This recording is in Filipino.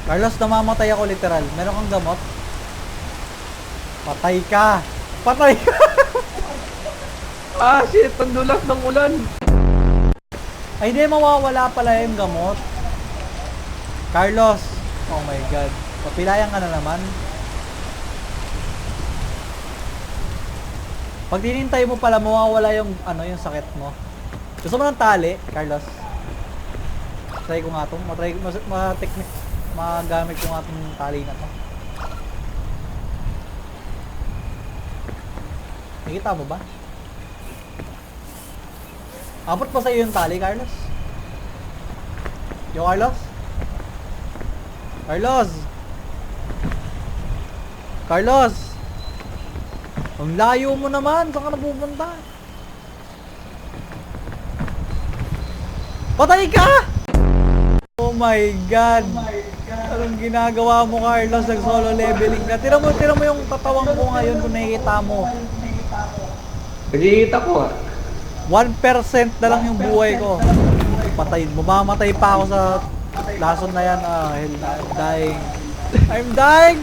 Carlos, namamatay ako literal. Meron kang gamot? Patay ka! Patay ka! Ah, shit! Ang dulas ng ulan! Ay, hindi mawawala pala yung gamot. Carlos! Oh my god. Papilayan ka na naman. Pag tinintay mo pala, mawawala yung, yung sakit mo. Gusto mo ng tali, Carlos? Try ko nga ito. Magamit ko nga itong tali na to. Nakita mo ba? Abot pa sa'yo yung tali, Carlos? Yo, Carlos? Carlos! Carlos! Ang layo mo naman! Saan ka napupunta? Patay ka! Oh my god! Anong ginagawa mo, Carlos? Nag-solo leveling ka. Tira mo yung tatawang ko ngayon kung nakikita mo. Nakikita ko ah. 1% na lang yung buhay ko. Patay, mamamatay pa ako sa lason na yan. Ah, hell, I'm dying. I'm dying!